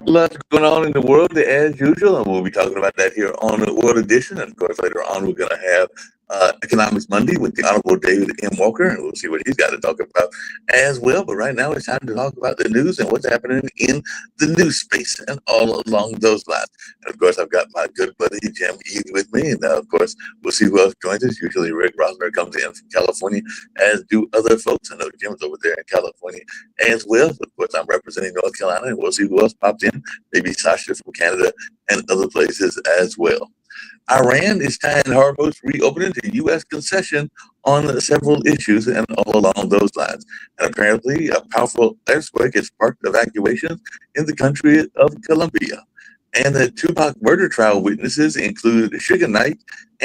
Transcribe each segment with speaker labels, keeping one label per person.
Speaker 1: Lots going on in the world as usual, and we'll be talking about that here on the World Edition. And of course, later on, we're going to have Economics Monday with the Honorable David M. Walker, and we'll see what he's got to talk about as well. But right now, it's time to talk about the news and what's happening in the news space and all along those lines. And of course, I've got my good buddy Jim Eads with me, and of course, we'll see who else joins us. Usually, Rick Rosner comes in from California, as do other folks. I know Jim's over there in California as well. But of course, I'm representing North Carolina, and we'll see who else pops in. Maybe Sasha from Canada and other places as well. Iran is tying Hormuz reopening to U.S. concession on several issues and all along those lines. And apparently, a powerful earthquake has sparked evacuations in the country of Colombia. And the Tupac murder trial witnesses include Suge Knight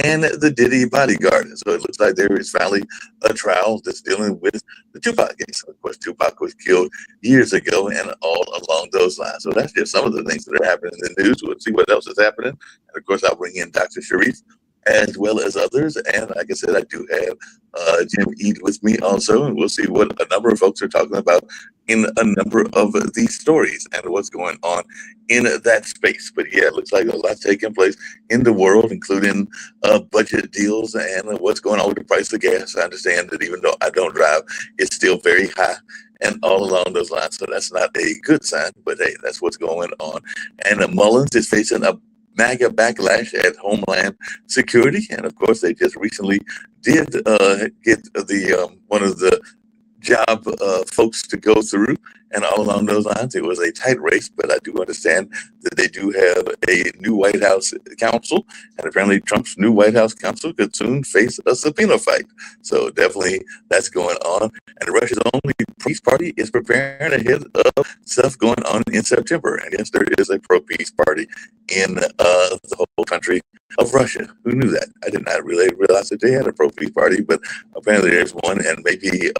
Speaker 1: and the Diddy bodyguard. So it looks like there is finally a trial that's dealing with the Tupac case. Of course, Tupac was killed years ago and all along those lines. So that's just some of the things that are happening in the news. We'll see what else is happening. And of course, I'll bring in Dr. Sharif as well as others. And like I said, I do have Jim Ead with me also, and we'll see what a number of folks are talking about in a number of these stories and what's going on in that space. But yeah, it looks like a lot taking place in the world, including budget deals and what's going on with the price of gas. I understand that even though I don't drive, it's still very high and all along those lines. So that's not a good sign, but hey, that's what's going on. And Mullins is facing a MAGA backlash at Homeland Security, and of course, they just recently did get the one of the job folks to go through, and all along those lines, it was a tight race. But I do understand that they do have a new White House counsel, and apparently Trump's new White House counsel could soon face a subpoena fight. So definitely that's going on. And Russia's only peace party is preparing ahead of stuff going on in September. And yes, there is a pro-peace party in the whole country of Russia. Who knew that? I did not really realize that they had a pro-peace party, but apparently there's one, and maybe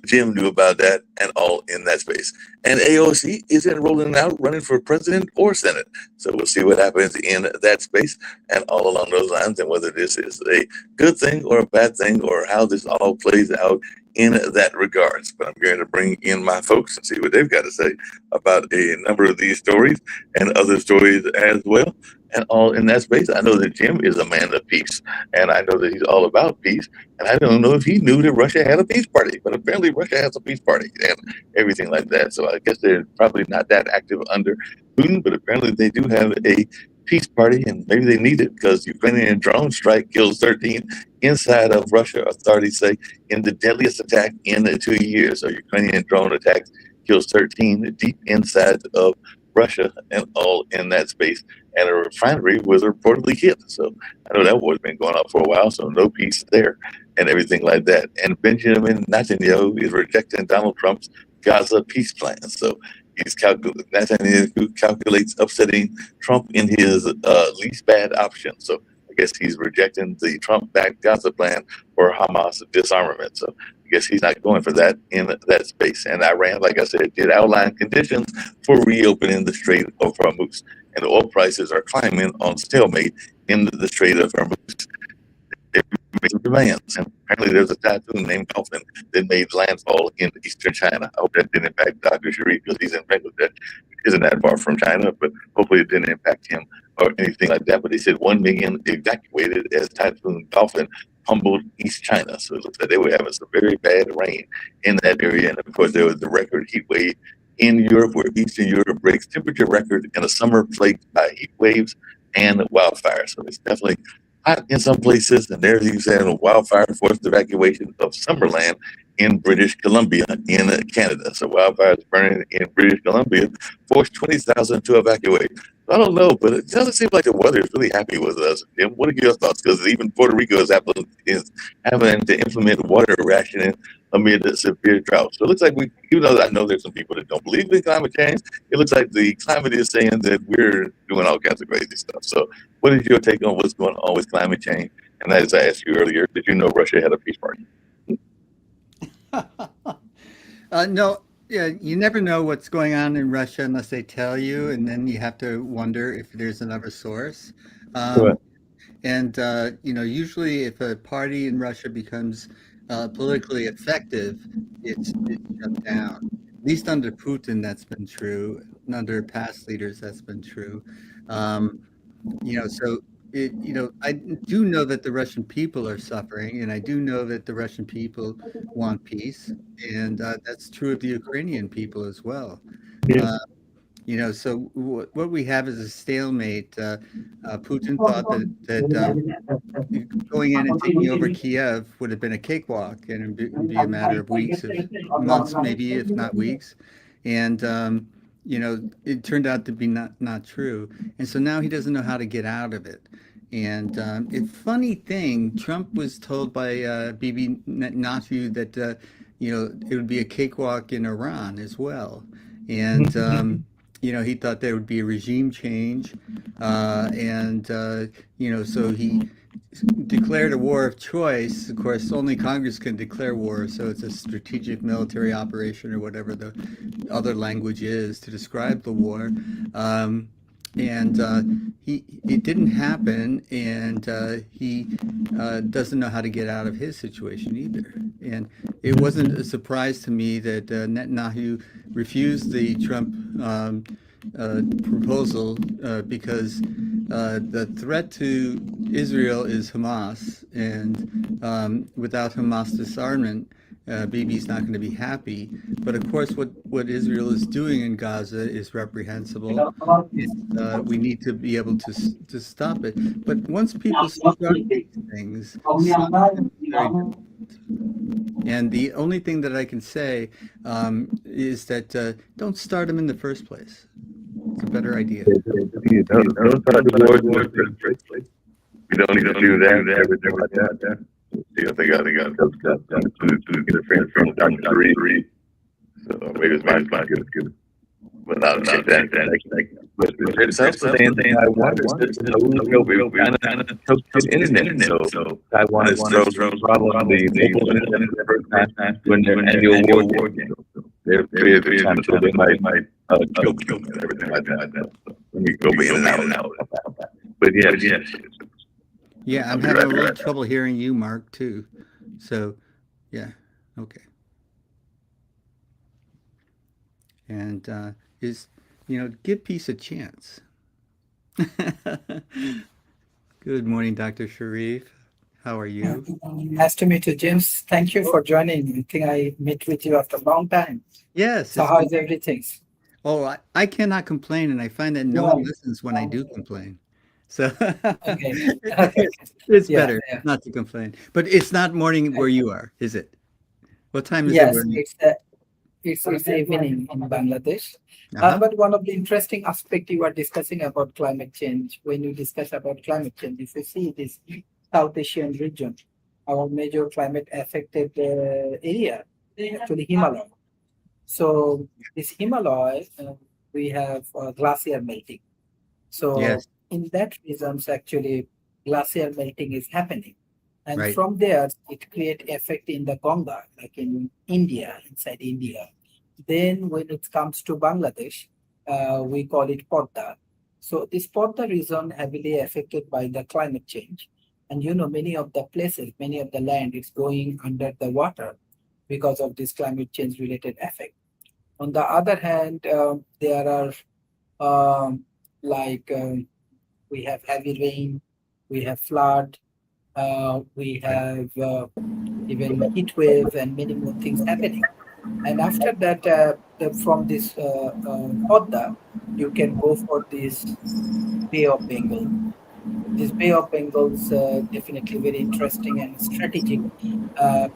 Speaker 1: Jim knew about that and all in that space. And AOC isn't rolling out running for president or Senate. So we'll see what happens in that space and all along those lines, and whether this is a good thing or a bad thing or how this all plays out in that regards. But I'm going to bring in my folks and see what they've got to say about a number of these stories and other stories as well. And all in that space, I know that Jim is a man of peace, and I know that he's all about peace. And I don't know if he knew that Russia had a peace party, but apparently Russia has a peace party and everything like that. So I guess they're probably not that active under Putin, but apparently they do have a peace party, and maybe they need it because Ukrainian drone strike kills 13 inside of Russia, authorities say, in the deadliest attack in 2 years. So Ukrainian drone attacks kills 13 deep inside of Russia and all in that space. And a refinery was reportedly hit. So I know that war's been going on for a while, so no peace there and everything like that. And Benjamin Netanyahu is rejecting Donald Trump's Gaza peace plan. So Netanyahu calculates upsetting Trump in his least bad option. So I guess he's rejecting the Trump-backed Gaza plan for Hamas disarmament. So I guess he's not going for that in that space. And Iran, like I said, did outline conditions for reopening the Strait of Hormuz. And the oil prices are climbing on stalemate in the Strait of Hormuz. Demands. And apparently there's a typhoon named Dolphin that made landfall in eastern China. I hope that didn't impact Dr. Sharif because he's in Bangladesh. It isn't that far from China, but hopefully it didn't impact him or anything like that. But they said 1 million evacuated as Typhoon Dolphin pummeled East China. So it looks like they were having some very bad rain in that area. And of course, there was the record heat wave in Europe, where Eastern Europe breaks temperature record in a summer plagued by heat waves and wildfires. So it's definitely hot in some places, and there's you saying a wildfire forced evacuation of Summerland in British Columbia in Canada. So wildfires burning in British Columbia forced 20,000 to evacuate. I don't know, but it doesn't seem like the weather is really happy with us. Jim, what are your thoughts? Because even Puerto Rico is having to implement water rationing amid a severe drought. So it looks like even though I know there's some people that don't believe in climate change, it looks like the climate is saying that we're doing all kinds of crazy stuff. So what is your take on what's going on with climate change? And as I asked you earlier, did you know Russia had a peace party?
Speaker 2: No, yeah, you never know what's going on in Russia unless they tell you, and then you have to wonder if there's another source.
Speaker 1: Right.
Speaker 2: Um, and usually, if a party in Russia becomes politically effective, it's shut down. At least under Putin, that's been true. And under past leaders, that's been true. Um, so I do know that the Russian people are suffering, and I do know that the Russian people want peace, and that's true of the Ukrainian people as well.
Speaker 1: Yeah.
Speaker 2: Uh, so what we have is a stalemate. Putin thought that going in and taking over Kiev would have been a cakewalk, and it'd be a matter of weeks, if months, maybe if not weeks. And it turned out to be not true. And so now he doesn't know how to get out of it. And a funny thing, Trump was told by Bibi Netanyahu that it would be a cakewalk in Iran as well. And he thought there would be a regime change, and so he declared a war of choice. Of course, only Congress can declare war, so it's a strategic military operation or whatever the other language is to describe the war. And it didn't happen, and he doesn't know how to get out of his situation either. And it wasn't a surprise to me that Netanyahu refused the Trump proposal because the threat to Israel is Hamas, and without Hamas disarmament, Bibi's not going to be happy. But of course, what Israel is doing in Gaza is reprehensible, and we need to be able to stop it. But once people start these things, sometimes it's very difficult. And the only thing that I can say is that don't start them in the first place. It's a better idea.
Speaker 1: Don't start the war in the first place. We don't need to do that. Everything like that. See, I think to interfere from Dr. Reed. So maybe it's my good. But not that. But it's also saying Taiwan is we kind of took the internet. So Taiwan is probably the mobile internet the first time when their annual war game. They're trying to, so they might kill and everything like that. So let me go in and out. But yes.
Speaker 2: Yeah, I'm having a little trouble hearing you, Mark, too. So, yeah, okay. And give peace a chance. Good morning, Dr. Sharif. How are you?
Speaker 3: Nice to meet you, James. Thank you for joining. I think I met with you after a long time.
Speaker 2: Yes.
Speaker 3: So how is everything?
Speaker 2: Oh, I cannot complain, and I find that no one listens when I do complain. So
Speaker 3: Okay.
Speaker 2: it's
Speaker 3: Yeah,
Speaker 2: better
Speaker 3: yeah.
Speaker 2: not to complain. But it's not morning where you are, is it? What time is it
Speaker 3: Yes,
Speaker 2: where you?
Speaker 3: it's evening in Bangladesh.
Speaker 2: Uh-huh.
Speaker 3: But one of the interesting aspects you are discussing about climate change, when you discuss about climate change, if you see this South Asian region, our major climate affected area, actually Himalaya. So this Himalaya, we have glacier melting. So
Speaker 2: Yes,
Speaker 3: in that regions, actually, glacier melting is happening. And
Speaker 2: right.
Speaker 3: from there, it create effect in the Ganga, like in India, inside India. Then when it comes to Bangladesh, we call it Podda. So this Podda region heavily affected by the climate change. And many of the places, many of the land is going under the water because of this climate change related effect. On the other hand, there are um, like we have heavy rain, we have flood, we
Speaker 2: Right.
Speaker 3: have even heat wave and many more things happening. And after that, from this Podda, you can go for this Bay of Bengal. this Bay of Bengal's definitely very interesting and strategic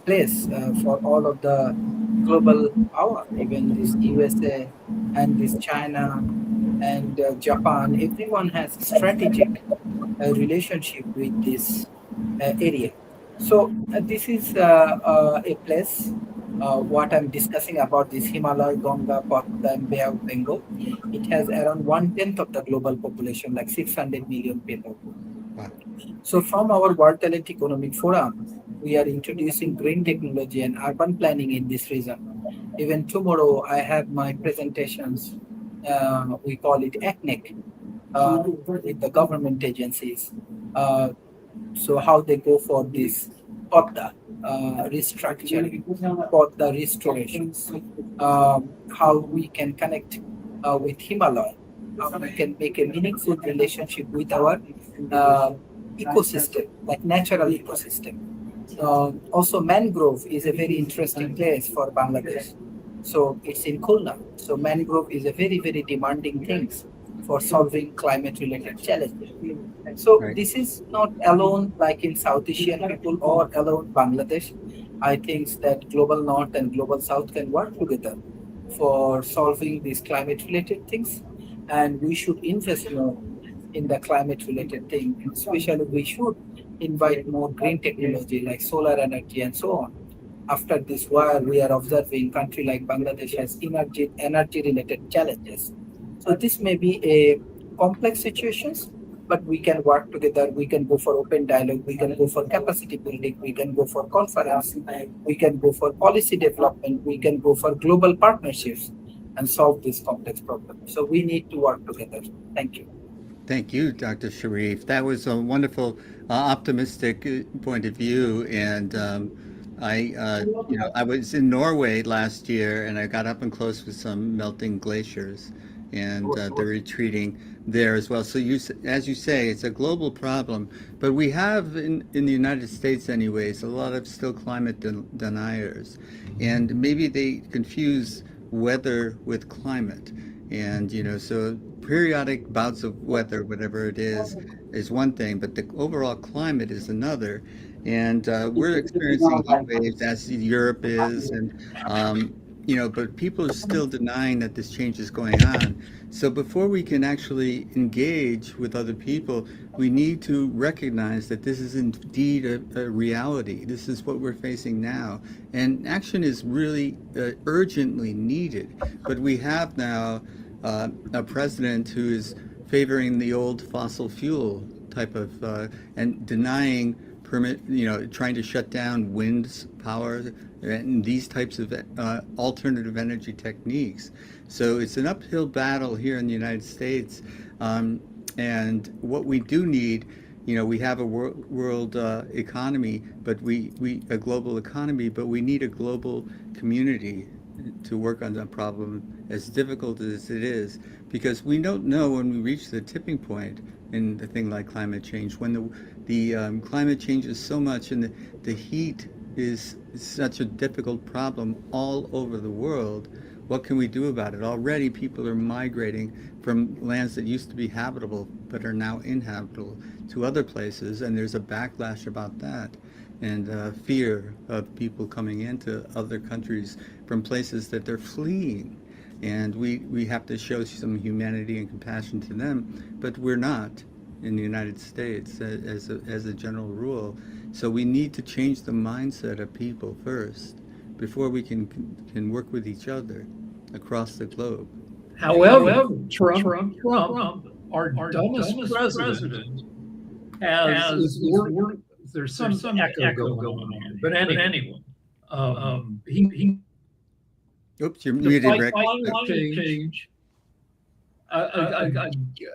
Speaker 3: place for all of the global power, even this USA and this China and Japan. Everyone has strategic relationship with this area. So this is a place. What I'm discussing about this Himalaya, Ganga, Patna, and Bay of Bengal, it has around 1/10 of the global population, like 600 million people.
Speaker 2: Wow.
Speaker 3: So from our World Talent Economic Forum, we are introducing green technology and urban planning in this region. Even tomorrow, I have my presentations. We call it ECNIC with the government agencies. So how they go for this PODDA restructuring, PODDA restorations, how we can connect with Himalaya, how we can make a meaningful relationship with our uh, ecosystem, like natural ecosystem. Also, mangrove is a very interesting place for Bangladesh. So it's in Khulna. So mangrove is a very, very demanding thing for solving climate-related challenges. So
Speaker 2: Right.
Speaker 3: this is not alone like in South Asian people or alone Bangladesh. I think that global North and global South can work together for solving these climate-related things, and we should invest more in the climate-related thing. And especially, we should invite more green technology like solar energy and so on. After this war, we are observing country like Bangladesh has energy-related challenges. So this may be a complex situations, but we can work together. We can go for open dialogue. We can go for capacity building. We can go for conference. We can go for policy development. We can go for global partnerships and solve this complex problem. So we need to work together. Thank you.
Speaker 2: Thank you, Dr. Sharif. That was a wonderful, optimistic point of view. And I was in Norway last year, and I got up and close with some melting glaciers, and they're retreating there as well. So as you say, it's a global problem, but we have in the United States, anyways, a lot of still climate deniers, and maybe they confuse weather with climate. And, so periodic bouts of weather, whatever it is one thing, but the overall climate is another. And we're experiencing heat waves as Europe is, and but people are still denying that this change is going on. So before we can actually engage with other people, we need to recognize that this is indeed a reality. This is what we're facing now, and action is really urgently needed. But we have now a president who is favoring the old fossil fuel type of and denying trying to shut down wind power and these types of alternative energy techniques. So it's an uphill battle here in the United States. And what we do need, we have a world economy, but we a global economy, but we need a global community to work on that problem, as difficult as it is, because we don't know when we reach the tipping point in the thing like climate change, when the climate changes so much and the heat is such a difficult problem all over the world. What can we do about it? Already people are migrating from lands that used to be habitable but are now inhabitable to other places, and there's a backlash about that, and fear of people coming into other countries from places that they're fleeing. And we have to show some humanity and compassion to them, but we're not in the United States as a general rule. So we need to change the mindset of people first before we can work with each other across the globe.
Speaker 4: However, Trump, our dumbest president, there's some echo going on. But anyway, he
Speaker 2: Oops, you're muted, Rick.
Speaker 4: climate change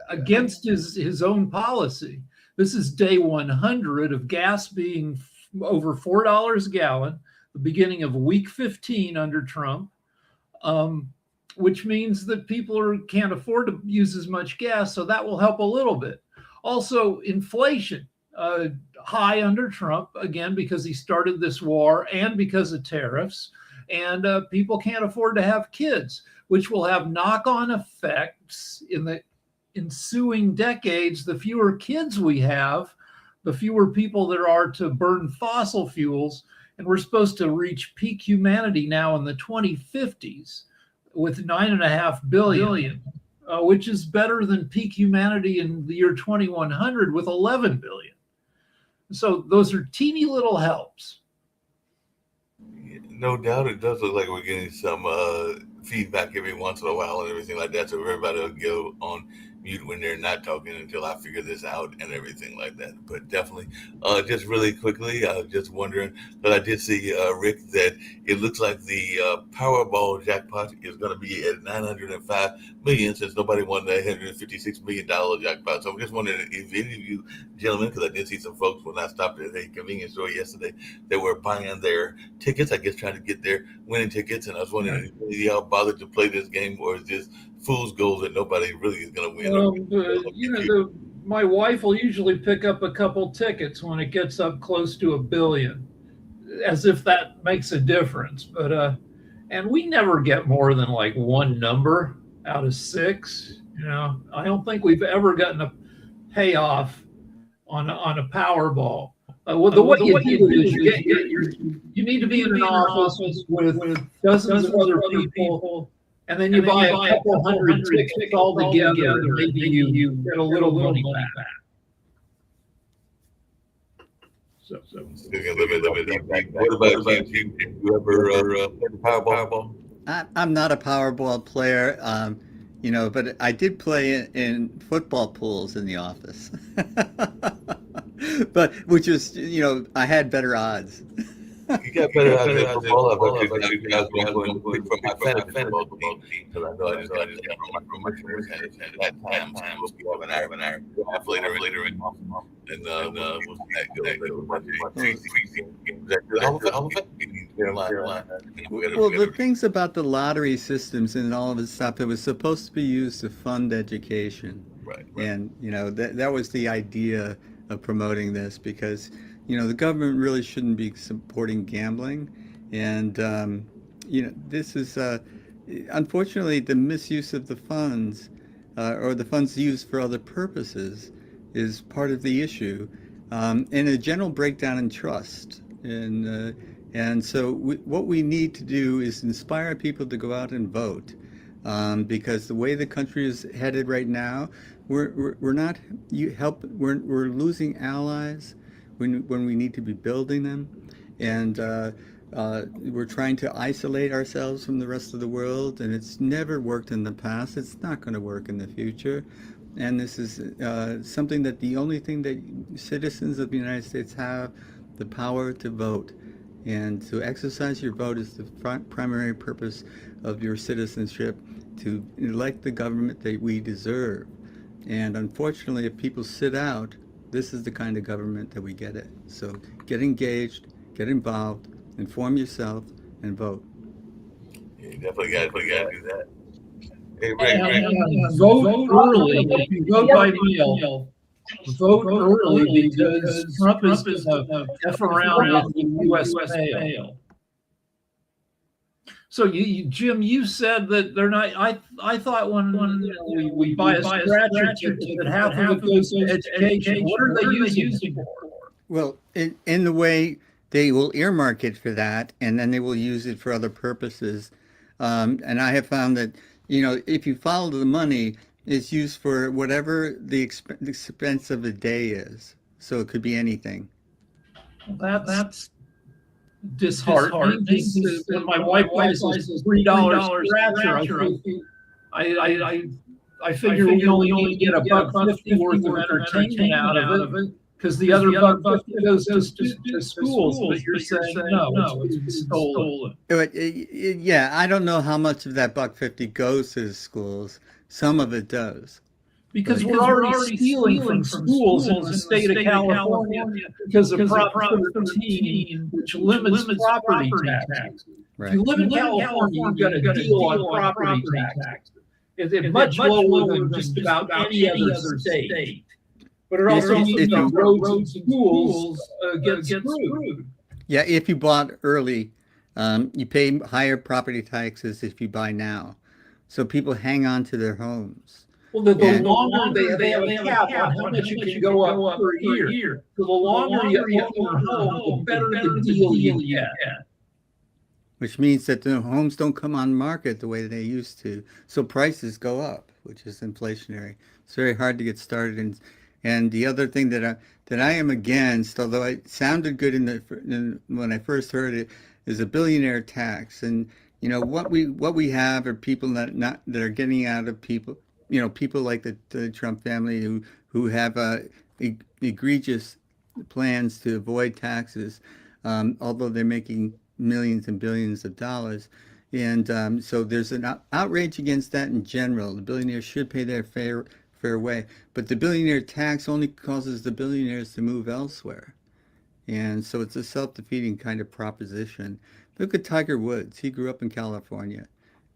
Speaker 4: against his own policy. This is day 100 of gas being over $4 a gallon, the beginning of week 15 under Trump, which means that people can't afford to use as much gas, so that will help a little bit. Also, inflation high under Trump, again, because he started this war and because of tariffs, and people can't afford to have kids, which will have knock-on effects in the ensuing decades, the fewer kids we have, the fewer people there are to burn fossil fuels. And we're supposed to reach peak humanity now in the 2050s with 9.5 billion, which is better than peak humanity in the year 2100 with 11 billion. So those are teeny little helps.
Speaker 1: No doubt, it does look like we're getting some feedback every once in a while and everything like that. So everybody will go on mute when they're not talking until I figure this out and everything like that. But definitely, just really quickly, I was just wondering, but I did see, Rick, that it looks like the Powerball jackpot is going to be at 905 million since nobody won the $156 million jackpot. So I'm just wondering if any of you gentlemen, because I did see some folks when I stopped at a convenience store yesterday, that were buying their tickets, I guess trying to get their winning tickets. And I was wondering if any of y'all bothered to play this game, or is this fool's gold that nobody really is going to win?
Speaker 4: My wife will usually pick up a couple tickets when it gets up close to 1 billion, as if that makes a difference. But and we never get more than like one number out of 6. I don't think we've ever gotten a payoff on a Powerball. The way you do it is you need to be in an office with dozens of other people. And then you buy a couple hundred tickets all together, and maybe you get a little money back. So.
Speaker 1: What about you? You ever played the Powerball?
Speaker 2: I'm not a Powerball player, but I did play in football pools in the office. But which was, I had better odds.
Speaker 1: You got better odds than football. I bet you guys were going for my fantasy football team, because I know I just got my promotion at that time. We'll have an hour later, and what's that go?
Speaker 2: Well, the things about the lottery systems and all of this stuff, it was supposed to be used to fund education.
Speaker 1: Right.
Speaker 2: And, that was the idea of promoting this, because the government really shouldn't be supporting gambling. And, this is, unfortunately, the misuse of the funds, or the funds used for other purposes, is part of the issue, and a general breakdown in trust. And so what we need to do is inspire people to go out and vote, because the way the country is headed right now, we're losing allies when we need to be building them, and we're trying to isolate ourselves from the rest of the world, and it's never worked in the past. It's not going to work in the future, and this is something that the only thing that citizens of the United States have, the power to vote, and to exercise your vote is the primary purpose of your citizenship, to elect the government that we deserve. And unfortunately, if people sit out, this is the kind of government that we get it. So get engaged, get involved, inform yourself, and vote.
Speaker 1: Yeah, you definitely got to do that. Hey,
Speaker 4: Vote early. If you vote by mail, vote early, because Trump is going to F around with the U.S. mail. So Jim, you said that they're not. I thought when we buy a scratcher ticket, half of it goes to education. What are they using for?
Speaker 2: Well, in the way they will earmark it for that, and then they will use it for other purposes. And I have found that if you follow the money, it's used for whatever the expense of the day is. So it could be anything.
Speaker 4: That's disheartening. When my wife buys a $3 scratcher, I figure we only get $1.50 worth of entertainment out of it, because the other $1.50 goes to schools. But you're saying no, it's been stolen.
Speaker 2: Yeah, I don't know how much of that $1.50 goes to the schools. Some of it does.
Speaker 4: Because we're already stealing from schools in the state of California because of Prop 13, which limits property taxes.
Speaker 2: Right.
Speaker 4: If you live in California, you've got a deal on property taxes. It's much lower than just about any other state. But it also means that roads and schools get screwed.
Speaker 2: Yeah, if you bought early, you pay higher property taxes if you buy now. So people hang on to their homes.
Speaker 4: Well, the
Speaker 2: And-
Speaker 4: longer they have a cap on how much you can go up per year. So the longer you own your home, the better the deal you get.
Speaker 2: which means that the homes don't come on market the way they used to. So prices go up, which is inflationary. It's very hard to get started. And the other thing that I am against, although it sounded good when I first heard it, is a billionaire tax. And you know what we have are people that are getting out of people. You know, people like the Trump family who have egregious plans to avoid taxes, although they're making millions and billions of dollars. And so there's an outrage against that in general. The billionaires should pay their fair way. But the billionaire tax only causes the billionaires to move elsewhere. And so it's a self-defeating kind of proposition. Look at Tiger Woods. He grew up in California.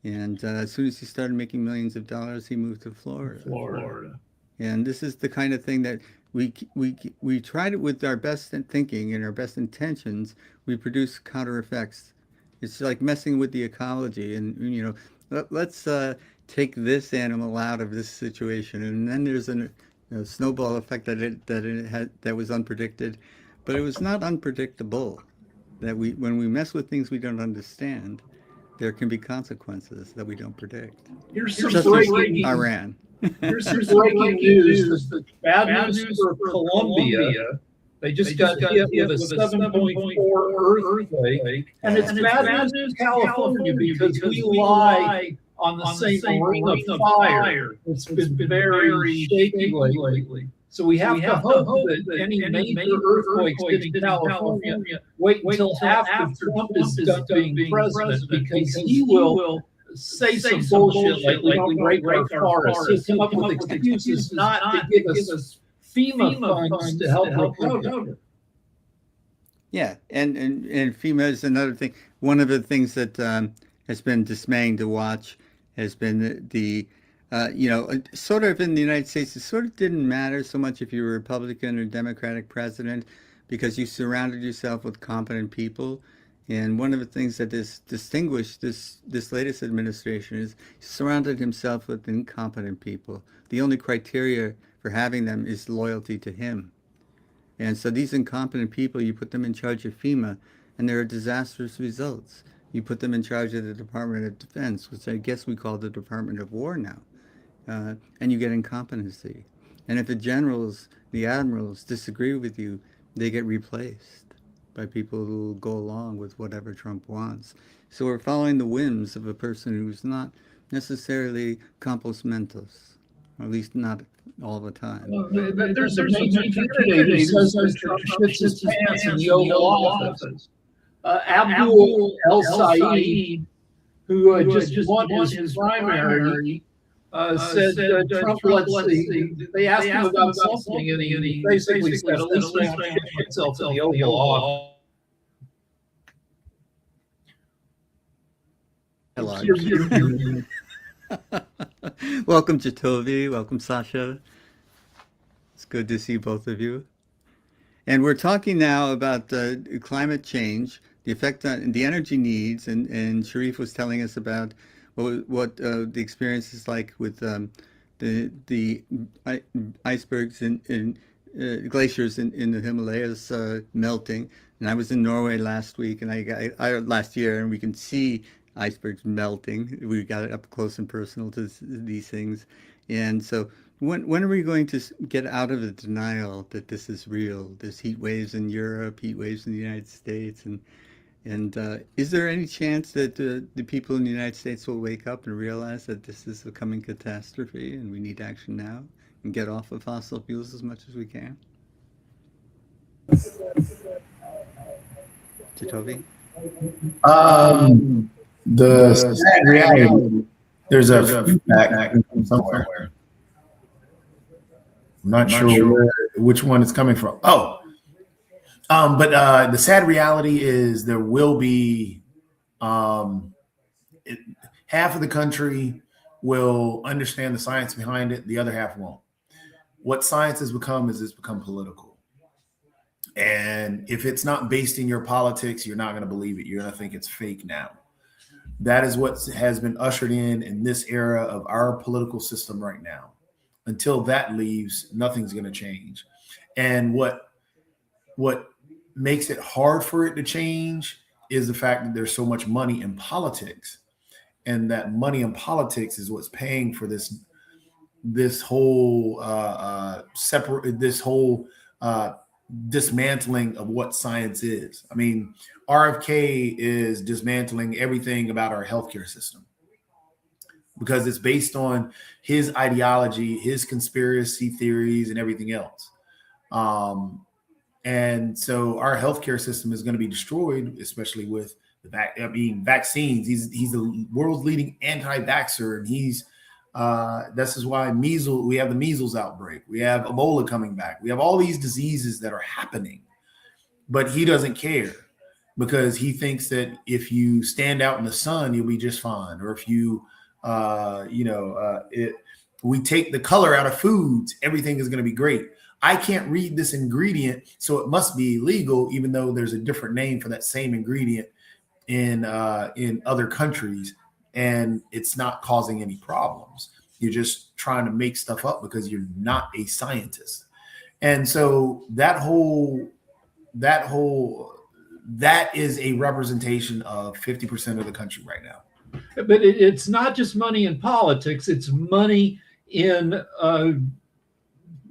Speaker 2: And as soon as he started making millions of dollars, he moved to Florida. And this is the kind of thing that we tried it with our best thinking and our best intentions. We produce counter effects. It's like messing with the ecology. And you know, let's take this animal out of this situation, and then there's a snowball effect that was unpredicted, but it was not unpredictable. That when we mess with things we don't understand, there can be consequences that we don't predict.
Speaker 4: Here's some
Speaker 2: Just
Speaker 4: breaking
Speaker 2: Iran.
Speaker 4: Here's some breaking news. Bad news for Colombia. They just got hit with a 7.4 earthquake. And it's bad news for California because we lie on the same ring of fire. It's been very shaky lately. So we have to hope that any major earthquakes hitting California wait until after Trump is done being president, because he will say some bullshit like we don't break our forests. He'll come up with excuses not to give us FEMA funds to help recover.
Speaker 2: Yeah, and FEMA is another thing. One of the things that has been dismaying to watch has been the sort of in the United States, it sort of didn't matter so much if you were Republican or Democratic president, because you surrounded yourself with competent people. And one of the things that has distinguished this latest administration is he surrounded himself with incompetent people. The only criteria for having them is loyalty to him. And so these incompetent people, you put them in charge of FEMA, and there are disastrous results. You put them in charge of the Department of Defense, which I guess we call the Department of War now, and you get incompetency. And if the generals, the admirals disagree with you, they get replaced by people who go along with whatever Trump wants. So we're following the whims of a person who's not necessarily compos mentis, or at least not all the time.
Speaker 4: There's a major candidate who says that Trump shits his pants in the Oval Office. Abdul El Sayed, who just won his primary, said Trump they asked him about something, and he basically said, at least I shit myself in the Oval Office.
Speaker 2: Welcome, Jatovi. Welcome, Sasha. It's good to see both of you. And we're talking now about climate change, the effect on the energy needs, and Sharif was telling us about what the experience is like with the icebergs and glaciers in the Himalayas melting. And I was in Norway last week, and I last year, and we can see icebergs melting. We got up close and personal to these things. And so when are we going to get out of the denial that this is real? There's heat waves in Europe, heat waves in the United States. And is there any chance that the people in the United States will wake up and realize that this is a coming catastrophe and we need action now and get off of fossil fuels as much as we can? Jatovi?
Speaker 5: The sad reality, there's a feedback somewhere. I'm not sure which one it's coming from. But the sad reality is there will be half of the country will understand the science behind it. The other half won't. What science has become is it's become political. And if it's not based in your politics, you're not going to believe it. You're going to think it's fake now. That is what has been ushered in this era of our political system right now. until that leaves, nothing's going to change. And what makes it hard for it to change is the fact that there's so much money in politics, and that money in politics is what's paying for this whole dismantling of what science is. I mean, RFK is dismantling everything about our healthcare system because it's based on his ideology, his conspiracy theories, and everything else. And so our healthcare system is going to be destroyed, especially with vaccines. He's the world's leading anti-vaxxer, and this is why we have the measles outbreak. We have Ebola coming back. We have all these diseases that are happening, but he doesn't care because he thinks that if you stand out in the sun, you'll be just fine. Or if we take the color out of foods, everything is going to be great. I can't read this ingredient, so it must be illegal, even though there's a different name for that same ingredient in other countries, and it's not causing any problems. You're just trying to make stuff up because you're not a scientist. And so that is a representation of 50% of the country right now.
Speaker 4: But it's not just money in politics, it's money in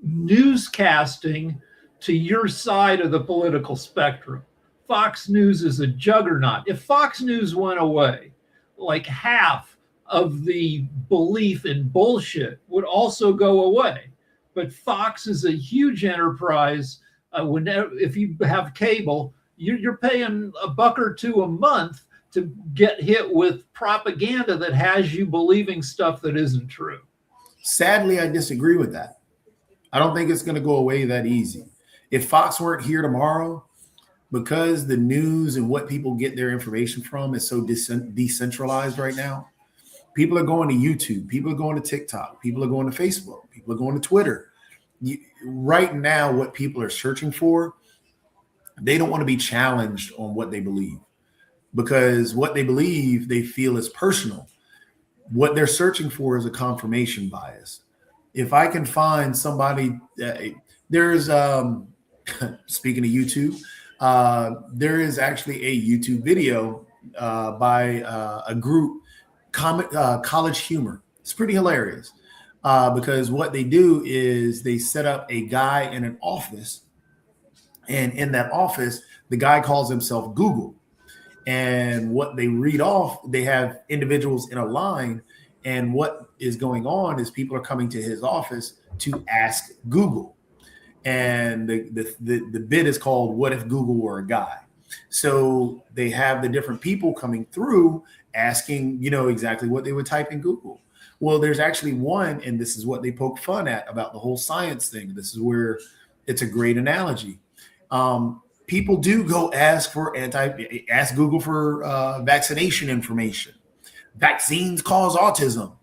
Speaker 4: newscasting to your side of the political spectrum. Fox News is a juggernaut. If Fox News went away, like half of the belief in bullshit would also go away. But Fox is a huge enterprise. If you have cable, you're paying $1 or $2 a month to get hit with propaganda that has you believing stuff that isn't true.
Speaker 5: Sadly, I disagree with that. I don't think it's going to go away that easy. If Fox weren't here tomorrow, because the news and what people get their information from is so decentralized right now, people are going to YouTube, people are going to TikTok, people are going to Facebook, people are going to Twitter. Right now, what people are searching for, they don't want to be challenged on what they believe, because what they believe, they feel is personal. What they're searching for is a confirmation bias. If I can find somebody, there's speaking of YouTube, there is actually a YouTube video by a group, College Humor. It's pretty hilarious because what they do is they set up a guy in an office, and in that office, the guy calls himself Google. And what they read off, they have individuals in a line, and what is going on is people are coming to his office to ask Google. And the bit is called "What if Google were a guy?" So they have the different people coming through asking, exactly what they would type in Google. Well, there's actually one, and this is what they poke fun at about the whole science thing. This is where it's a great analogy. People do go ask Google for vaccination information. Vaccines cause autism.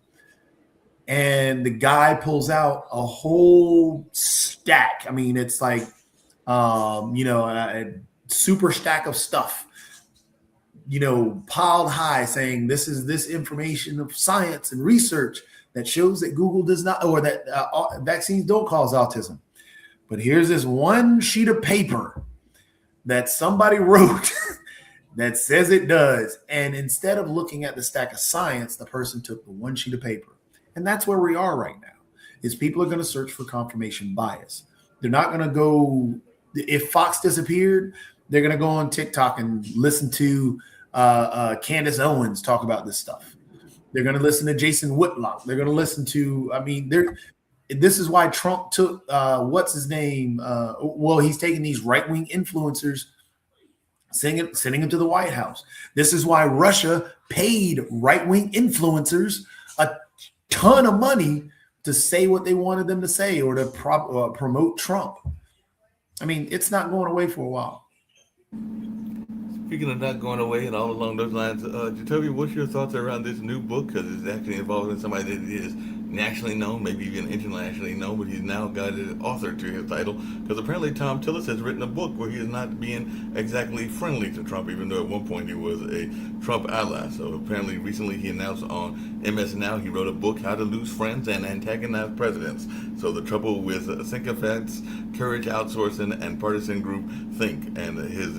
Speaker 5: And the guy pulls out a whole stack. I mean, it's like, a super stack of stuff, piled high, saying this is this information of science and research that shows that Google does not, or that vaccines don't cause autism. But here's this one sheet of paper that somebody wrote that says it does. And instead of looking at the stack of science, the person took the one sheet of paper. And that's where we are right now, is people are going to search for confirmation bias. They're not going to go, if Fox disappeared, they're going to go on TikTok and listen to Candace Owens talk about this stuff. They're going to listen to Jason Whitlock. They're going to listen to, this is why Trump took, what's his name? He's taking these right-wing influencers, sending them to the White House. This is why Russia paid right-wing influencers a ton of money to say what they wanted them to say or to promote Trump. I mean, it's not going away for a while.
Speaker 1: Speaking of not going away and all along those lines, Jacoby, what's your thoughts around this new book? Because it's actually involving somebody that is nationally known, maybe even internationally known, but he's now got an author to his title because apparently Tom Tillis has written a book where he is not being exactly friendly to Trump, even though at one point he was a Trump ally. So apparently recently he announced on MS Now he wrote a book, How to Lose Friends and Antagonize Presidents. So the trouble with sycophants, courage outsourcing, and partisan group think. And his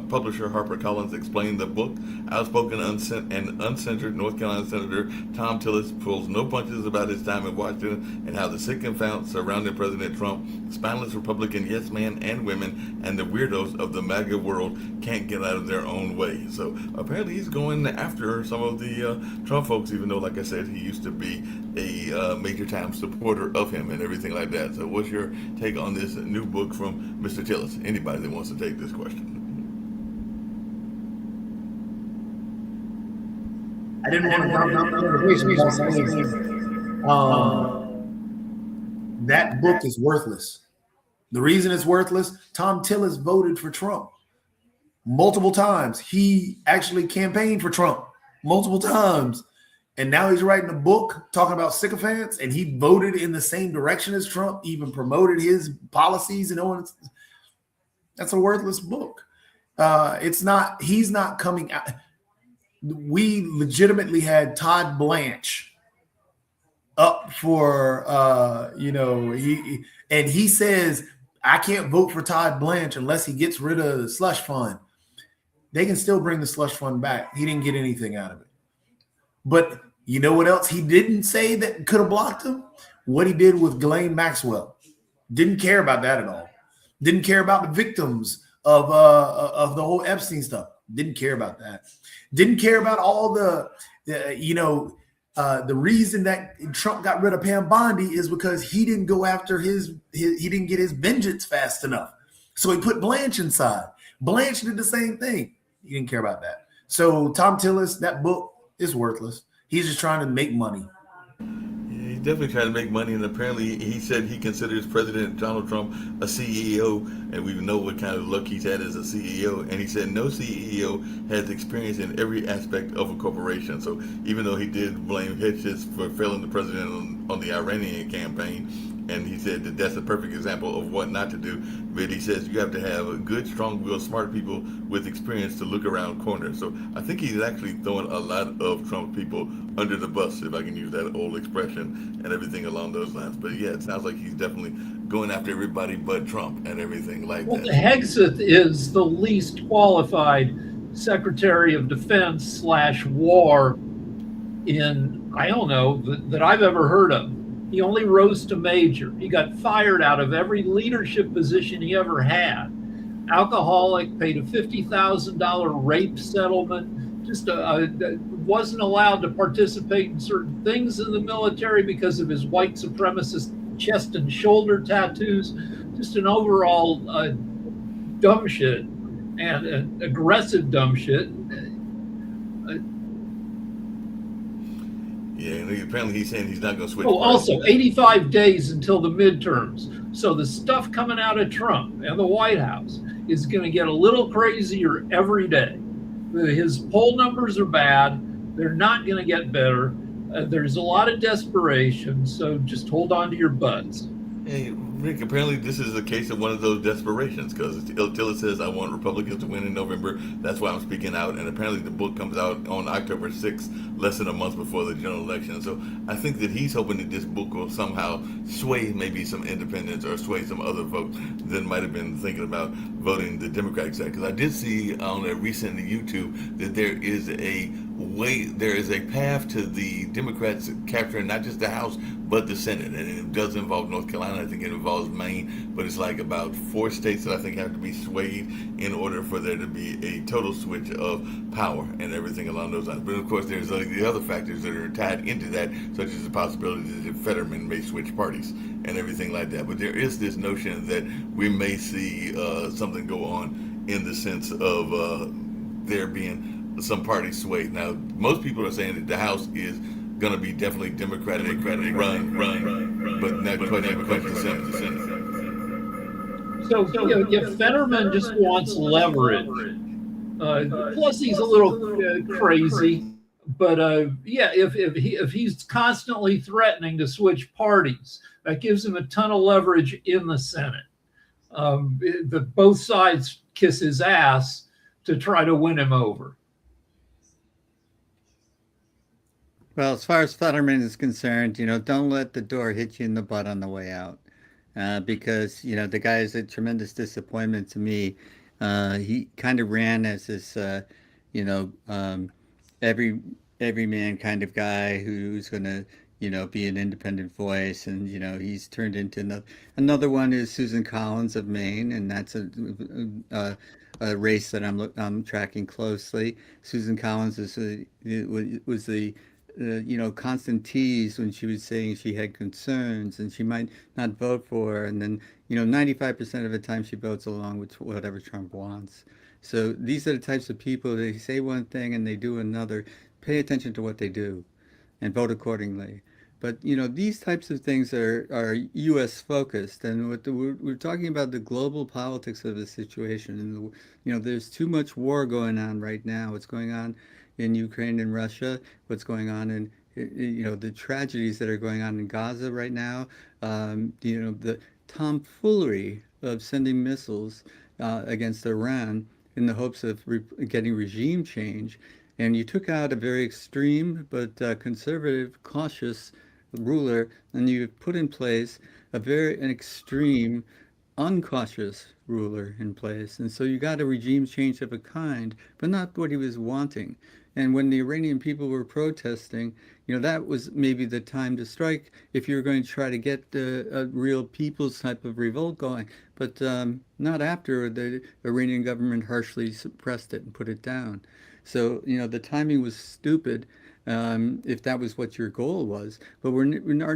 Speaker 1: publisher HarperCollins explained the book. Outspoken and uncensored North Carolina Senator Tom Tillis pulls no punches about his time in Washington and how the sycophants surrounding President Trump, spineless Republican yes men and women, and the weirdos of the MAGA world can't get out of their own way. So apparently he's going after some of the Trump folks, even though, like I said, he used to be a major time supporter of him and everything like that. So what's your take on this new book from Mr. Tillis? Anybody that wants to take this question.
Speaker 5: I didn't want to dominate the conversation by saying that book is worthless. The reason it's worthless, Tom Tillis voted for Trump multiple times. He actually campaigned for Trump multiple times. And now he's writing a book talking about sycophants, and he voted in the same direction as Trump, even promoted his policies and all. That's a worthless book. It's not, he's not coming out. We legitimately had Todd Blanche up for, he says, I can't vote for Todd Blanche unless he gets rid of the slush fund. They can still bring the slush fund back. He didn't get anything out of it. But you know what else he didn't say that could have blocked him? What he did with Ghislaine Maxwell. Didn't care about that at all. Didn't care about the victims of the whole Epstein stuff. Didn't care about that. Didn't care about all the reason that Trump got rid of Pam Bondi is because he didn't go after he didn't get his vengeance fast enough. So he put Blanche inside. Blanche did the same thing. He didn't care about that. So Tom Tillis, that book is worthless. He's just trying to make money.
Speaker 1: He's definitely trying to make money, and apparently he said he considers President Donald Trump a CEO, and we know what kind of luck he's had as a CEO. And he said no CEO has experience in every aspect of a corporation. So even though he did blame Hitchens for failing the president on the Iranian campaign, and he said that that's a perfect example of what not to do. But he says you have to have good, strong-willed, smart people with experience to look around corners. So I think he's actually throwing a lot of Trump people under the bus, if I can use that old expression, and everything along those lines. But yeah, it sounds like he's definitely going after everybody but Trump and everything like that.
Speaker 4: Well, Hegseth is the least qualified Secretary of Defense / War in, I don't know, that I've ever heard of. He only rose to major. He got fired out of every leadership position he ever had. Alcoholic, paid a $50,000 rape settlement, just wasn't allowed to participate in certain things in the military because of his white supremacist chest and shoulder tattoos. Just an overall dumb shit and aggressive dumb shit.
Speaker 1: Yeah, and apparently he's saying he's not going to switch.
Speaker 4: Oh, also 85 days until the midterms. So the stuff coming out of Trump and the White House is going to get a little crazier every day. His poll numbers are bad. They're not going to get better. There's a lot of desperation. So just hold on to your butts.
Speaker 1: Hey, Rick, apparently this is a case of one of those desperations because Tillis says, I want Republicans to win in November. That's why I'm speaking out. And apparently the book comes out on October 6th, less than a month before the general election. So I think that he's hoping that this book will somehow sway maybe some independents or sway some other folks that might have been thinking about voting the Democratic side. Because I did see on a recent YouTube that there is a path to the Democrats capturing not just the House, but the Senate. And it does involve North Carolina. I think it involves Maine, but it's like about 4 states that I think have to be swayed in order for there to be a total switch of power and everything along those lines. But of course, there's the other factors that are tied into that, such as the possibility that Fetterman may switch parties and everything like that. But there is this notion that we may see something go on in the sense of there being some party swayed. Now, most people are saying that the House is going to be definitely Democratic run, but not quite the Senate.
Speaker 4: So if Fetterman just wants leverage, plus he's a little crazy, yeah, if he's constantly threatening to switch parties, that gives him a ton of leverage in the Senate. Both sides kiss his ass to try to win him over.
Speaker 2: Well, as far as Fetterman is concerned, don't let the door hit you in the butt on the way out. Because, the guy is a tremendous disappointment to me. He kind of ran as this, you know, um, every everyman kind of guy who's going to, be an independent voice. And, he's turned into another one is Susan Collins of Maine. And that's a race that I'm tracking closely. Susan Collins was the constant tease when she was saying she had concerns and she might not vote for her. And then, 95% of the time she votes along with whatever Trump wants. So these are the types of people, they say one thing and they do another. Pay attention to what they do and vote accordingly. But, these types of things are U.S. focused. And we're talking about the global politics of the situation. And, there's too much war going on right now. What's going on in Ukraine and Russia, what's going on in, the tragedies that are going on in Gaza right now, the tomfoolery of sending missiles against Iran in the hopes of getting regime change. And you took out a very extreme but conservative, cautious ruler, and you put in place an extreme, uncautious ruler in place. And so you got a regime change of a kind, but not what he was wanting. And when the Iranian people were protesting, that was maybe the time to strike if you're going to try to get a real people's type of revolt going. But not after the Iranian government harshly suppressed it and put it down. So, the timing was stupid if that was what your goal was. But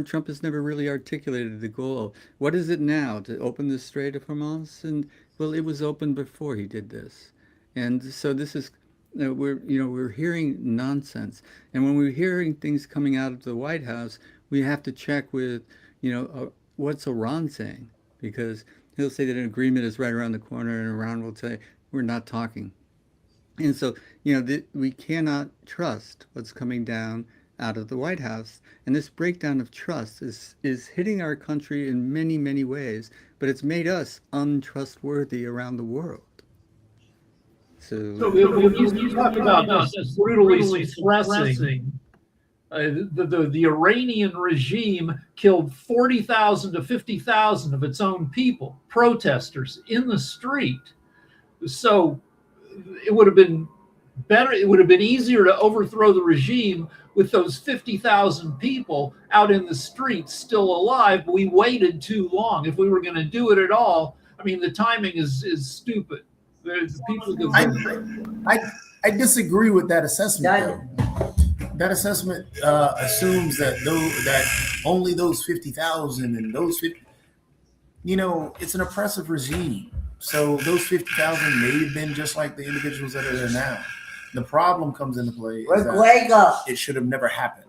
Speaker 2: Trump has never really articulated the goal. What is it now? To open the Strait of Hormuz? And, well, it was open before he did this. And so this is we're hearing nonsense, and when we're hearing things coming out of the White House, we have to check with what's Iran saying, because he'll say that an agreement is right around the corner, and Iran will say we're not talking. And so we cannot trust what's coming down out of the White House, and this breakdown of trust is hitting our country in many, many ways, but it's made us untrustworthy around the world. So
Speaker 4: when you talk about this brutally suppressing, the Iranian regime killed 40,000 to 50,000 of its own people, protesters in the street. So it would have been better, it would have been easier to overthrow the regime with those 50,000 people out in the streets still alive. But we waited too long. If we were going to do it at all, I mean, the timing is stupid.
Speaker 5: I disagree with that assessment, though. That assessment assumes that only those 50,000 and those 50, it's an oppressive regime. So those 50,000 may have been just like the individuals that are there now. The problem comes into play is that it should have never happened.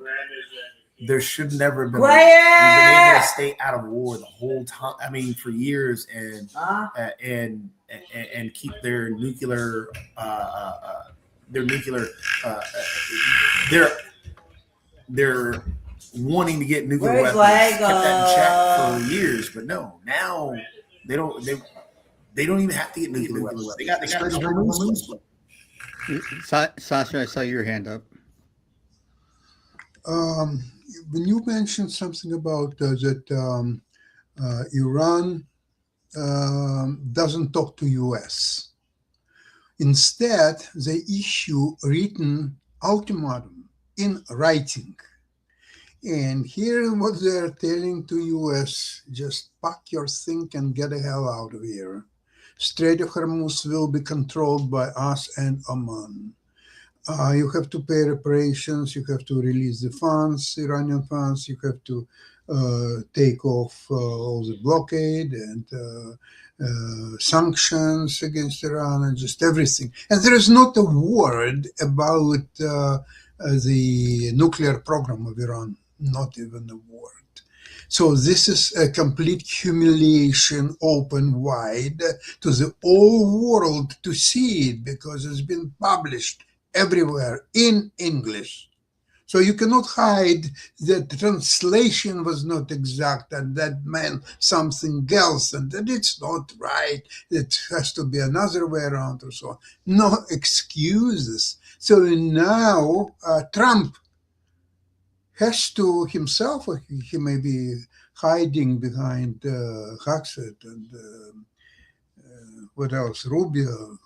Speaker 5: There should never have been. We've been able to stay out of war the whole time. I mean, for years, and keep their nuclear, they're wanting to get nuclear weapons. Kept that in check for years, but no, now they don't even have to get nuclear weapons. They got the Strait of Hormuz.
Speaker 2: Sasha, I saw your hand up.
Speaker 6: When you mentioned something about that Iran doesn't talk to US. Instead, they issue written ultimatum in writing. And here what they're telling to US, just pack your thing and get the hell out of here. Strait of Hormuz will be controlled by us and Oman. You have to pay reparations, you have to release the funds, Iranian funds, you have to take off all the blockade and sanctions against Iran and just everything. And there is not a word about the nuclear program of Iran, not even a word. So this is a complete humiliation, open wide to the whole world to see it, because it's been published everywhere in English. So you cannot hide that the translation was not exact and that meant something else and that it's not right. It has to be another way around or so on. No excuses. So now Trump has to himself, or he may be hiding behind Huxley and what else, Rubio,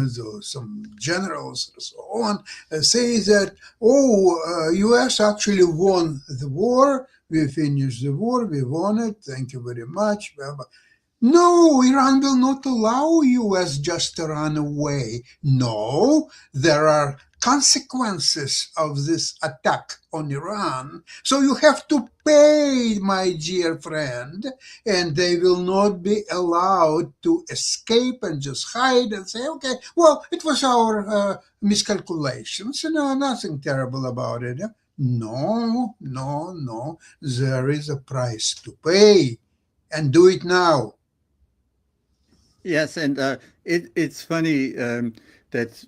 Speaker 6: so some generals and so on, say that, U.S. actually won the war, we finished the war, we won it, thank you very much. No, Iran will not allow U.S. just to run away. No, there are consequences of this attack on Iran. So you have to pay, my dear friend, and they will not be allowed to escape and just hide and say, okay, well, it was our miscalculations, nothing terrible about it. No, no, no, there is a price to pay, and do it now.
Speaker 2: Yes, and it's funny that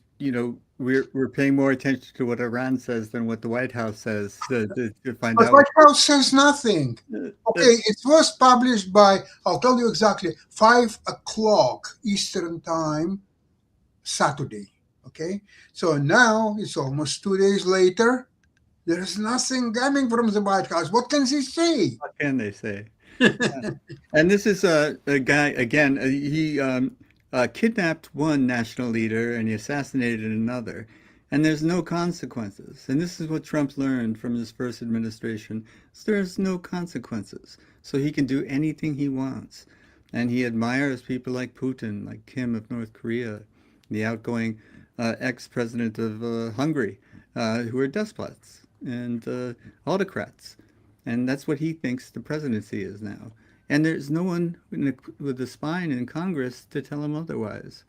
Speaker 2: we're paying more attention to what Iran says than what the White House says to find
Speaker 6: But
Speaker 2: out.
Speaker 6: White House says nothing. Okay, it was published by, I'll tell you exactly, 5 o'clock Eastern time, Saturday. Okay, so now it's almost 2 days later. There is nothing coming from the White House. What can they say?
Speaker 2: What can they say? And this is a guy, again, he kidnapped one national leader and he assassinated another. And there's no consequences. And this is what Trump learned from his first administration. There's no consequences. So he can do anything he wants. And he admires people like Putin, like Kim of North Korea, the outgoing ex-president of Hungary, who are despots and autocrats. And that's what he thinks the presidency is now. And there's no one with a spine in Congress to tell him otherwise,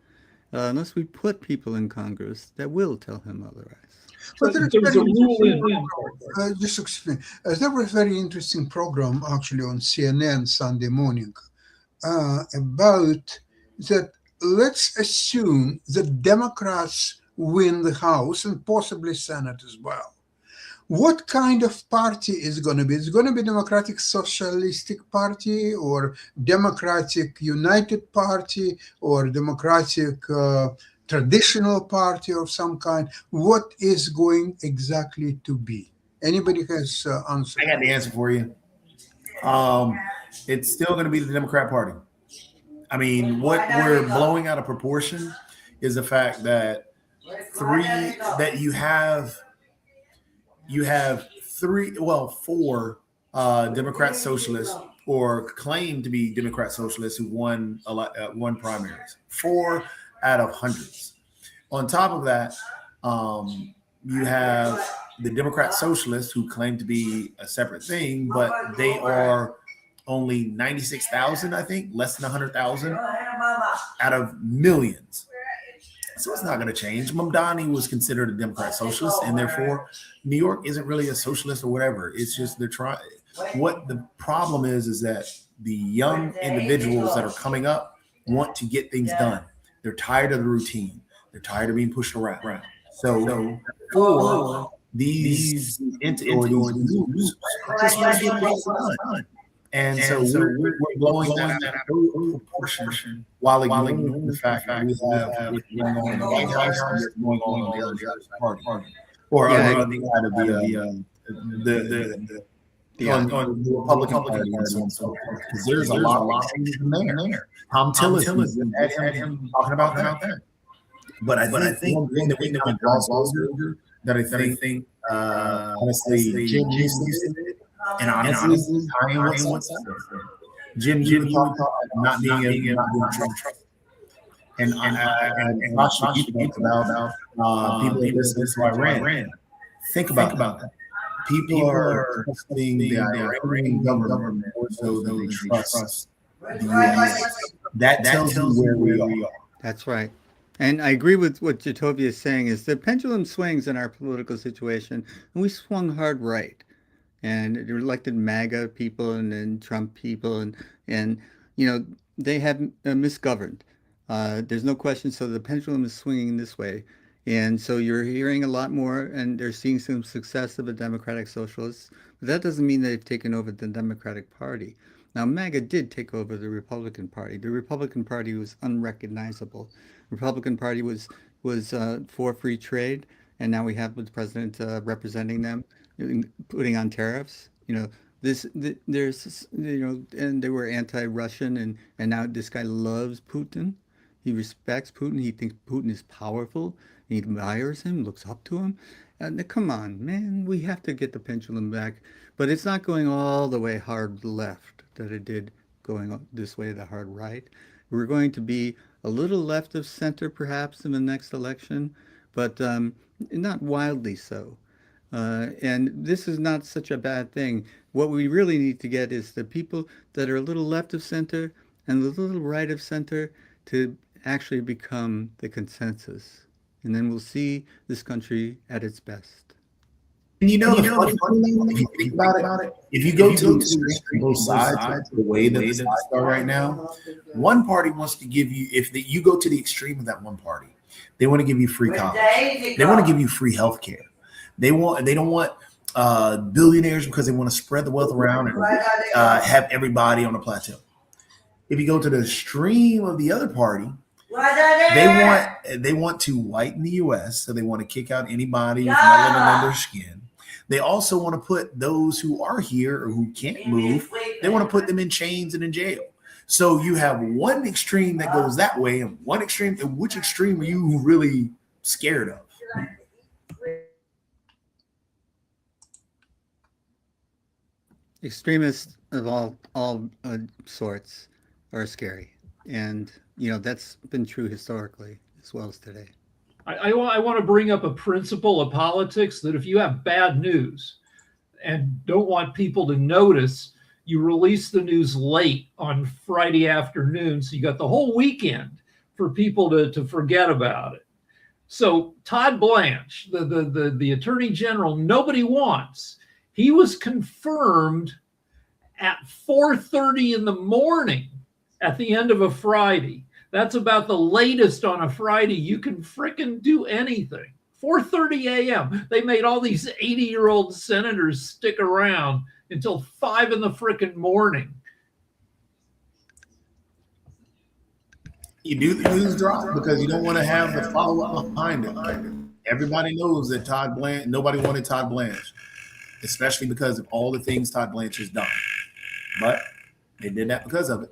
Speaker 2: unless we put people in Congress that will tell him otherwise.
Speaker 6: But there
Speaker 4: There's a rule in.
Speaker 6: just explain. There was a very interesting program actually on CNN Sunday morning about that. Let's assume that Democrats win the House and possibly Senate as well. What kind of party is going to be? It's going to be Democratic Socialistic Party or Democratic United Party or Democratic Traditional Party of some kind. What is going exactly to be? Anybody has answer?
Speaker 5: I got the answer for you. It's still going to be the Democrat Party. I mean, what we're blowing out of proportion is the fact that you have four Democrat socialists or claim to be Democrat socialists who won primaries. 4 out of hundreds. On top of that, you have the Democrat socialists who claim to be a separate thing, but they are only 96,000, I think, less than 100,000 out of millions. So it's not going to change. Mamdani was considered a Democrat socialist, and therefore New York isn't really a socialist or whatever. It's just they're trying. What the problem is that the young individuals that are coming up want to get things done. They're tired of the routine. They're tired of being pushed around. So for these entities, just want to get things done. And so we're blowing that out of proportion while ignoring the fact that we have what's going on in the White House and what's going on the other party, or on the side of the Republican Party and so on and so forth. Because there's a lot of things in there. Tom Tillis had him talking about that. But I think one thing that we know in Ross Bolger that I think honestly Jim used to. And honestly, Jim talked about not being able to trust. And Josh talked about people listening to Iran. Think about that. People are trusting the Iranian government more so than they trust the US. That tells you where we are.
Speaker 2: That's right. And I agree with what Jatovia is saying is the pendulum swings in our political situation, and we swung hard right. And it elected MAGA people and then Trump people, and they have misgoverned. There's no question. So the pendulum is swinging this way, And so you're hearing a lot more, and they're seeing some success of the Democratic Socialists. But that doesn't mean they've taken over the Democratic Party. Now, MAGA did take over the Republican Party. The Republican Party was unrecognizable. The Republican Party was for free trade, and now we have the president representing them, putting on tariffs. There's and they were anti-Russian, and now this guy loves Putin. He respects Putin. He thinks Putin is powerful. He admires him, looks up to him. And come on, man, we have to get the pendulum back. But it's not going all the way hard left that it did going this way, the hard right. We're going to be a little left of center, perhaps, in the next election, but not wildly so. And this is not such a bad thing. What we really need to get is the people that are a little left of center and a little right of center to actually become the consensus. And then we'll see this country at its best.
Speaker 5: And the funny thing, if you think about it, if you go to both sides, the way that the sides are right now, one party wants to give you, you go to the extreme of that one party, they want to give you free college. They want to give you free health care. They don't want billionaires because they want to spread the wealth around and have everybody on a plateau. If you go to the extreme of the other party, they want to whiten the U.S., so they want to kick out anybody with melanin in their skin. They also want to put those who are here or who can't move, they want to put them in chains and in jail. So you have one extreme that goes that way and one extreme. And which extreme are you really scared of?
Speaker 2: Extremists of all sorts are scary. And, that's been true historically as well as today.
Speaker 4: I want to bring up a principle of politics that if you have bad news and don't want people to notice, you release the news late on Friday afternoon. So you got the whole weekend for people to forget about it. So Todd Blanche, the Attorney General, nobody wants. He was confirmed at 4:30 in the morning at the end of a Friday. That's about the latest on a Friday you can frickin' do anything. 4:30 a.m. They made all these 80-year-old senators stick around until 5 in the frickin' morning.
Speaker 5: You do the news drop because you don't want to have the follow-up behind it. Everybody knows that nobody wanted Todd Blanche, especially because of all the things Todd Blanche has done. But they did that because of it.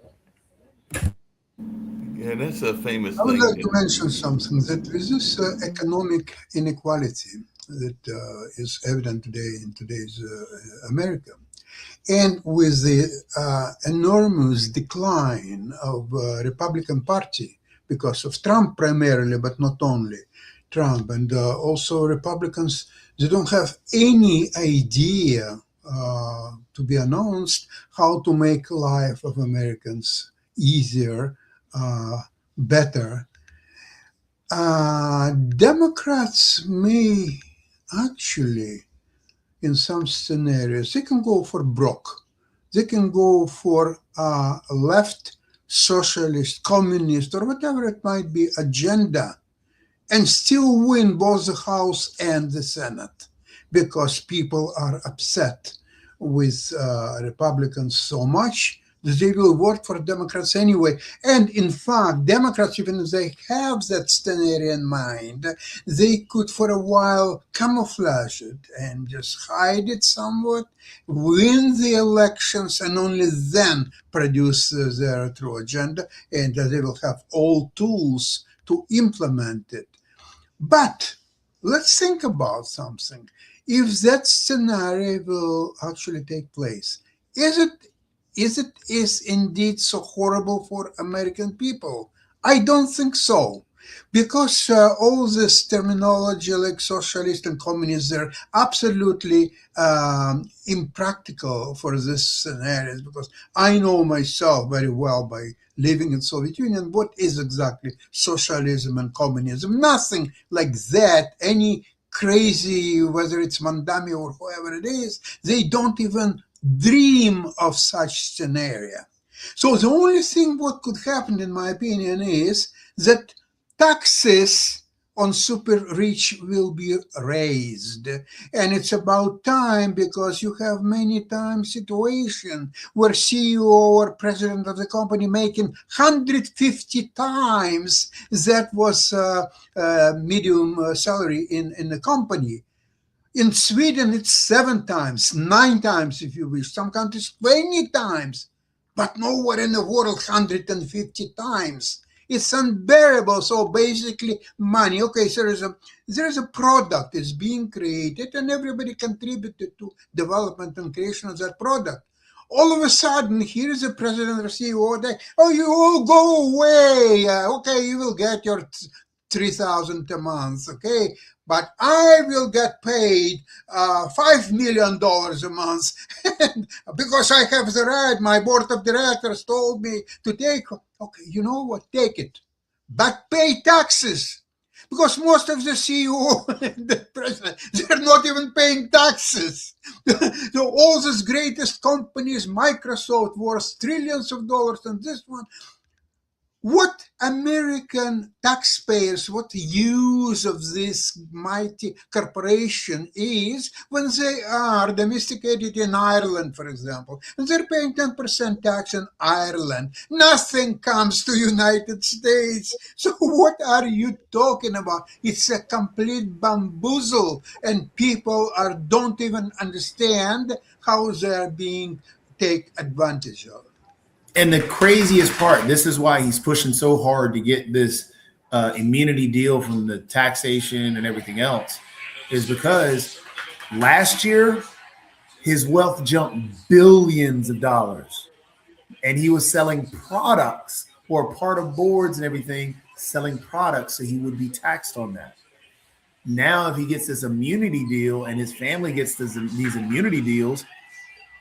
Speaker 1: Yeah, that's a famous
Speaker 6: I would
Speaker 1: thing.
Speaker 6: like to mention something, that with this economic inequality that is evident today in today's America, and with the enormous decline of Republican Party because of Trump primarily, but not only Trump, and also Republicans, they don't have any idea to be announced how to make life of Americans easier, better. Democrats may actually, in some scenarios, they can go for broke. They can go for left, socialist, communist, or whatever it might be, agenda, and still win both the House and the Senate, because people are upset with Republicans so much that they will vote for Democrats anyway. And in fact, Democrats, even if they have that scenario in mind, they could for a while camouflage it and just hide it somewhat, win the elections, and only then produce their true agenda, and they will have all tools to implement it. But let's think about something. If that scenario will actually take place, is it indeed so horrible for American people? I don't think so, because all this terminology like socialist and communist, they're absolutely impractical for this scenario, because I know myself very well by living in Soviet Union what is exactly socialism and communism. Nothing like that. Any crazy, whether it's Mandami or whoever it is, they don't even dream of such scenario. So the only thing what could happen, in my opinion, is that taxes on super rich will be raised. And it's about time, because you have many times situation where CEO or president of the company making 150 times that was medium salary in the company. In Sweden, it's 7 times, 9 times, if you wish. Some countries, 20 times, but nowhere in the world 150 times. It's unbearable. So basically, money. Okay, so there is a product is being created, and everybody contributed to development and creation of that product. All of a sudden, here is a president or CEO. Oh, you all go away. Okay, you will get your 3,000 a month. Okay, but I will get paid $5 million a month because I have the right. My board of directors told me to take. Okay, you know what? Take it, but pay taxes. Because most of the CEO and the president, they're not even paying taxes. So all these greatest companies, Microsoft, worth trillions of dollars, and this one. What American taxpayers, what use of this mighty corporation is when they are domesticated in Ireland, for example, and they're paying 10% tax in Ireland. Nothing comes to United States. So what are you talking about? It's a complete bamboozle, and people don't even understand how they're being taken advantage of.
Speaker 5: And the craziest part, this is why he's pushing so hard to get this immunity deal from the taxation and everything else, is because last year his wealth jumped billions of dollars, and he was selling products or part of boards and everything, selling products, so he would be taxed on that. Now, if he gets this immunity deal and his family gets these immunity deals,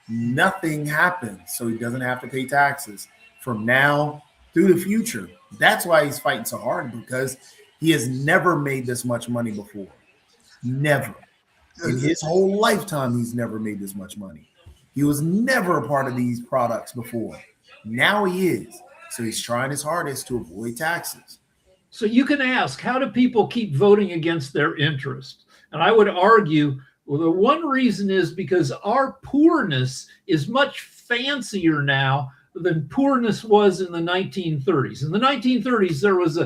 Speaker 5: nothing happens, so he doesn't have to pay taxes from now through the future. That's why he's fighting so hard, because he has never made this much money before. Never. In his whole lifetime, he's never made this much money. He was never a part of these products before. Now he is. So he's trying his hardest to avoid taxes.
Speaker 4: So you can ask, how do people keep voting against their interest? And I would argue, well, the one reason is because our poorness is much fancier now than poorness was in the 1930s. In the 1930s, there was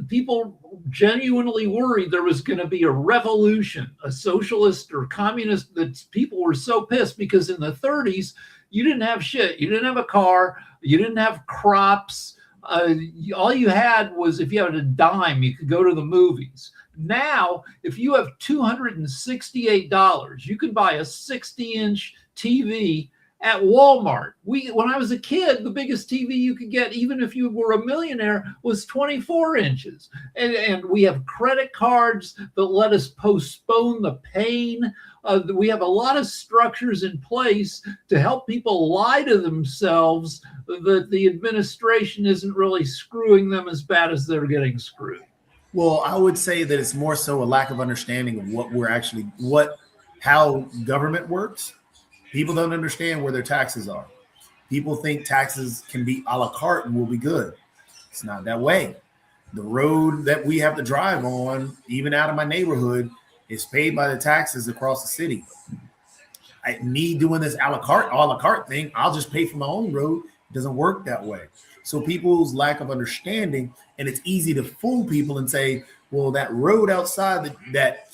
Speaker 4: people genuinely worried there was going to be a revolution, a socialist or communist, that people were so pissed because in the 30s, you didn't have shit. You didn't have a car. You didn't have crops. All you had was, if you had a dime, you could go to the movies. Now, if you have $268, you can buy a 60-inch TV at Walmart. When I was a kid, the biggest TV you could get, even if you were a millionaire, was 24 inches. And we have credit cards that let us postpone the pain. We have a lot of structures in place to help people lie to themselves that the administration isn't really screwing them as bad as they're getting screwed.
Speaker 5: Well, I would say that it's more so a lack of understanding of how government works. People don't understand where their taxes are. People think taxes can be a la carte and will be good. It's not that way. The road that we have to drive on, even out of my neighborhood, is paid by the taxes across the city. Me doing this a la carte thing, I'll just pay for my own road. It doesn't work that way. So people's lack of understanding, and it's easy to fool people and say, well, that road outside that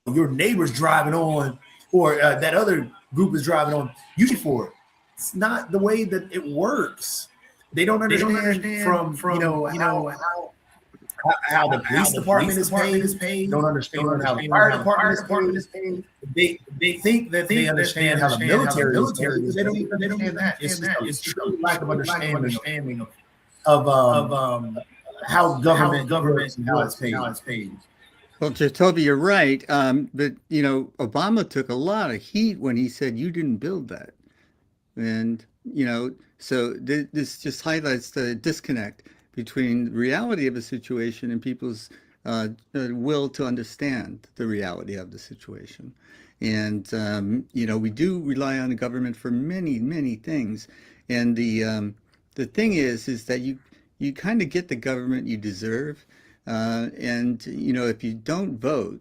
Speaker 5: your neighbor's driving on, or that other group is driving on, you pay for it. It's not the way that it works. They don't understand from how the police department is paid. Don't understand how the fire department is paid. They think that they understand how the military is paid. They don't understand that. It's truly lack of understanding of how government and how it's paid.
Speaker 2: Well, Jacoby, you're right. But, Obama took a lot of heat when he said you didn't build that. And, so this just highlights the disconnect between the reality of a situation and people's will to understand the reality of the situation. And, we do rely on the government for many, many things. And the thing is that you kind of get the government you deserve. And, if you don't vote,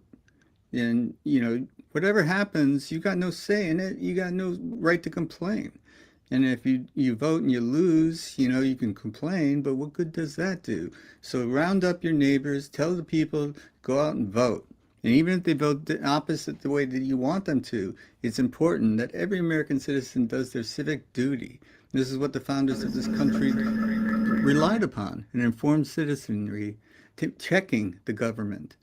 Speaker 2: then, whatever happens, you got no say in it. You got no right to complain. And if you vote and you lose, you can complain, but what good does that do? So round up your neighbors, tell the people, go out and vote. And even if they vote the opposite the way that you want them to, it's important that every American citizen does their civic duty. This is what the founders of this country relied upon, an informed citizenry, checking the government.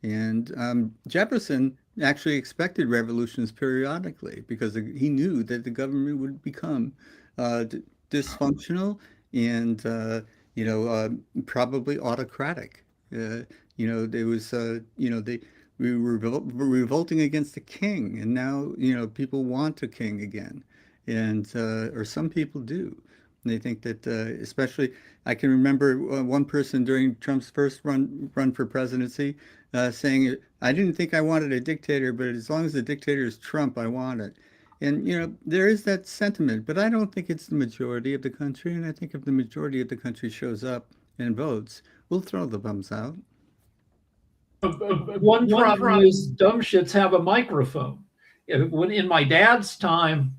Speaker 2: And Jefferson actually expected revolutions periodically because he knew that the government would become dysfunctional and probably autocratic. There was we were revolting against the king, and now people want a king again, and or some people do. And they think that, especially, I can remember one person during Trump's first run for presidency saying, "I didn't think I wanted a dictator, but as long as the dictator is Trump, I want it." And there is that sentiment, but I don't think it's the majority of the country. And I think if the majority of the country shows up and votes, we'll throw the bums out.
Speaker 4: One problem is dumb shits have a microphone. When in my dad's time,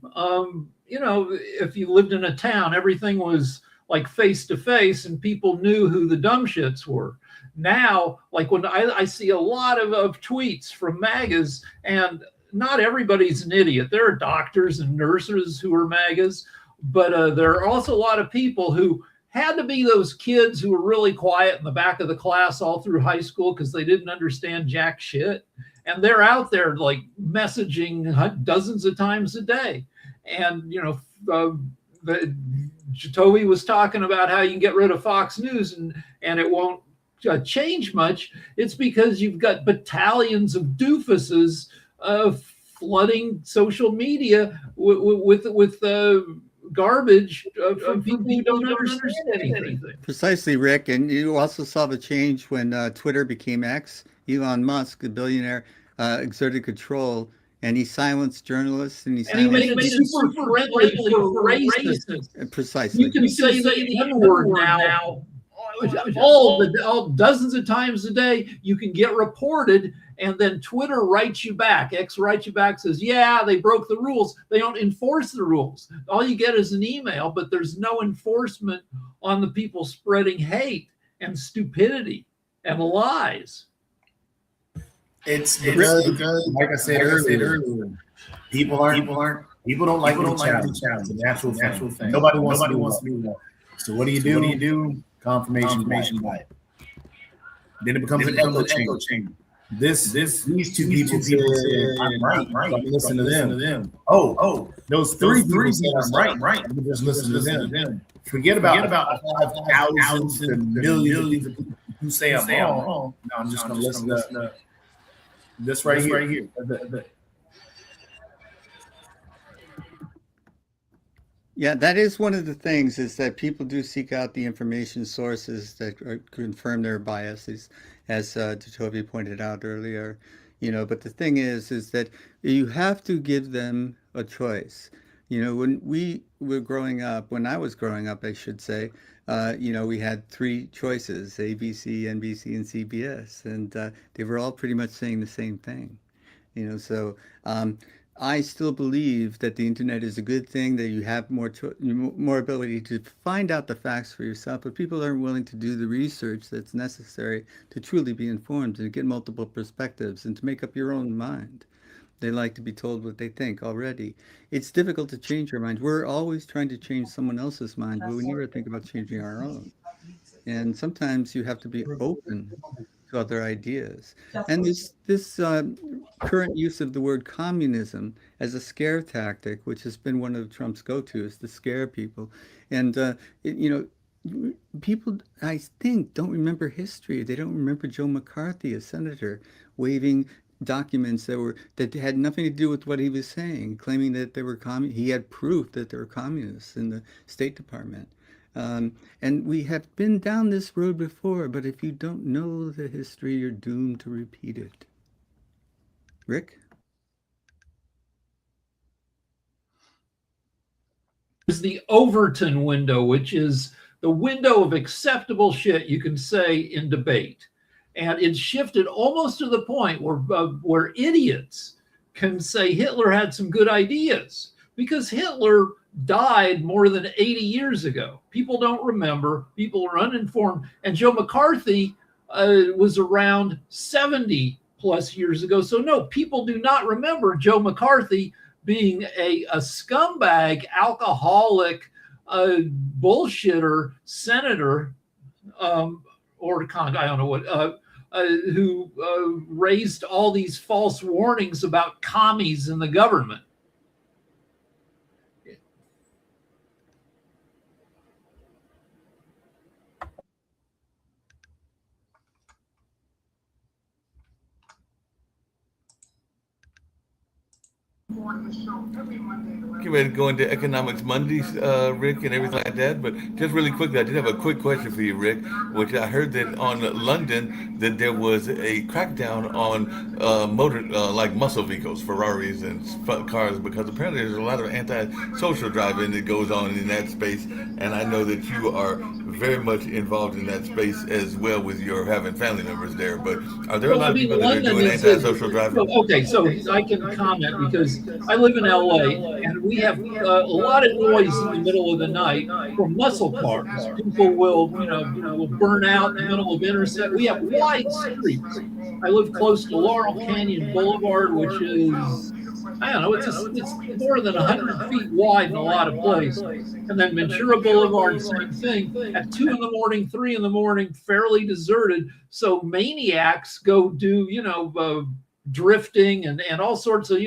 Speaker 4: if you lived in a town, everything was like face to face, and people knew who the dumb shits were. Now, like when I see a lot of tweets from MAGAs, and not everybody's an idiot. There are doctors and nurses who are MAGAs, but there are also a lot of people who had to be those kids who were really quiet in the back of the class all through high school because they didn't understand jack shit. And they're out there like messaging dozens of times a day. And, Jacoby was talking about how you can get rid of Fox News and it won't change much. It's because you've got battalions of doofuses flooding social media with garbage from people who don't understand anything.
Speaker 2: Precisely, Rick. And you also saw the change when Twitter became X. Elon Musk, the billionaire, exerted control, and he silenced journalists, and he made
Speaker 4: it super friendly for racists.
Speaker 2: Precisely.
Speaker 4: You can say the N-word now. All dozens of times a day. You can get reported, and then Twitter writes you back. X writes you back, says, yeah, they broke the rules. They don't enforce the rules. All you get is an email, but there's no enforcement on the people spreading hate and stupidity and lies.
Speaker 5: It's because, like I said earlier, people don't like the challenge. It's a natural thing. Nobody wants to do that. So what do you do? Confirmation bias. Then it becomes an echo chamber. These two people said, I'm right. Let me listen to them. Oh, those three people said I'm right. Let me just listen to them. Forget about 5,000 and millions of people who say I'm wrong. No, I'm just going to listen to this right here.
Speaker 2: Yeah, that is one of the things, is that people do seek out the information sources that confirm their biases, as Jacoby pointed out earlier. But the thing is that you have to give them a choice. When we were growing up, when I was growing up, I should say, we had three choices: ABC, NBC, and CBS, and they were all pretty much saying the same thing. So I still believe that the internet is a good thing, that you have more ability to find out the facts for yourself, but people aren't willing to do the research that's necessary to truly be informed and to get multiple perspectives and to make up your own mind. They like to be told what they think already. It's difficult to change your mind. We're always trying to change someone else's mind, but we never think about changing our own. And sometimes you have to be open to other ideas. And this current use of the word communism as a scare tactic, which has been one of Trump's go-tos, to scare people. And, people, I think, don't remember history. They don't remember Joe McCarthy, a senator, waving documents that had nothing to do with what he was saying, claiming that they were he had proof that there were communists in the State Department. And we have been down this road before, but if you don't know the history, you're doomed to repeat it. Rick?
Speaker 4: There's the Overton window, which is the window of acceptable shit you can say in debate. And it's shifted almost to the point where idiots can say Hitler had some good ideas, because Hitler died more than 80 years ago. People don't remember. People are uninformed. And Joe McCarthy was around 70 plus years ago. So no, people do not remember Joe McCarthy being a scumbag, alcoholic, bullshitter senator, or I don't know what, who raised all these false warnings about commies in the government.
Speaker 1: Get ready to go into Economics Mondays, Rick, and everything like that. But just really quickly, I did have a quick question for you, Rick, which I heard that on London that there was a crackdown on like muscle vehicles, Ferraris and cars, because apparently there's a lot of anti-social driving that goes on in that space. And I know that you are very much involved in that space as well with your having family members there. But are there a lot of people that are doing anti-social driving?
Speaker 4: Okay, so I can comment because I live in LA and we have a lot of noise in the middle of the night from muscle cars. People will burn out in the middle of intersect. We have wide streets. I live close to Laurel Canyon Boulevard, which is, I don't know, it's more than 100 feet wide in a lot of places. And then Ventura Boulevard, same thing. At 2 in the morning, 3 in the morning, fairly deserted. So maniacs go do, drifting and all sorts of,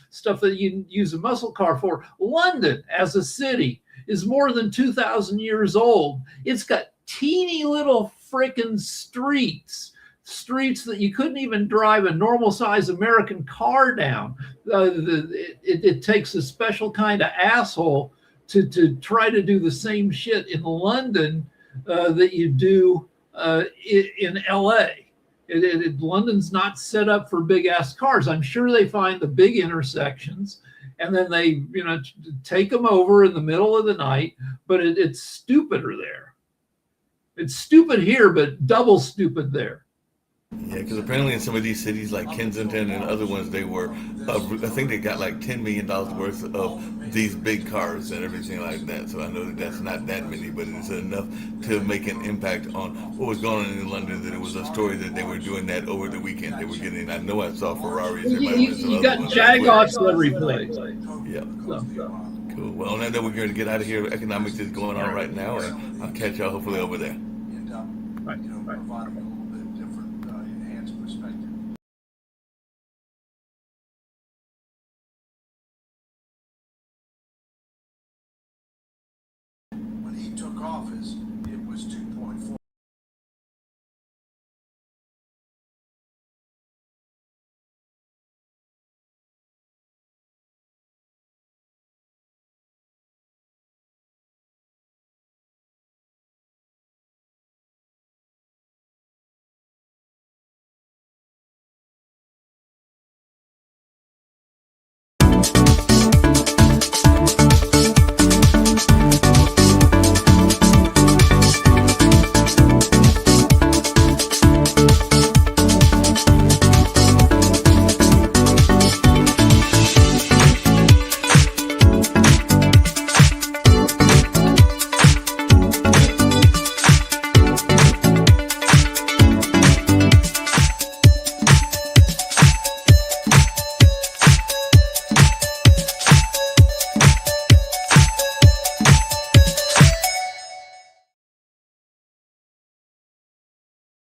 Speaker 4: stuff that you use a muscle car for. London as a city is more than 2,000 years old. It's got teeny little frickin' streets that you couldn't even drive a normal size American car down. It takes a special kind of asshole to try to do the same shit in London that you do in LA. London's not set up for big ass cars. I'm sure they find the big intersections and then they, take them over in the middle of the night, but it's stupider there. It's stupid here, but double stupid there.
Speaker 1: Yeah, because apparently in some of these cities like Kensington and other ones, they were, I think they got like $10 million worth of these big cars and everything like that. So I know that that's not that many, but it's enough to make an impact on what was going on in London, that it was a story that they were doing that over the weekend. They were getting, I know I saw Ferraris.
Speaker 4: You got Jag-offs every place.
Speaker 1: Yeah. Cool. Well, on that note, we're going to get out of here. Economics is going on right now, and I'll catch y'all hopefully over there.
Speaker 4: Right.
Speaker 7: When he took office, it was 2.4.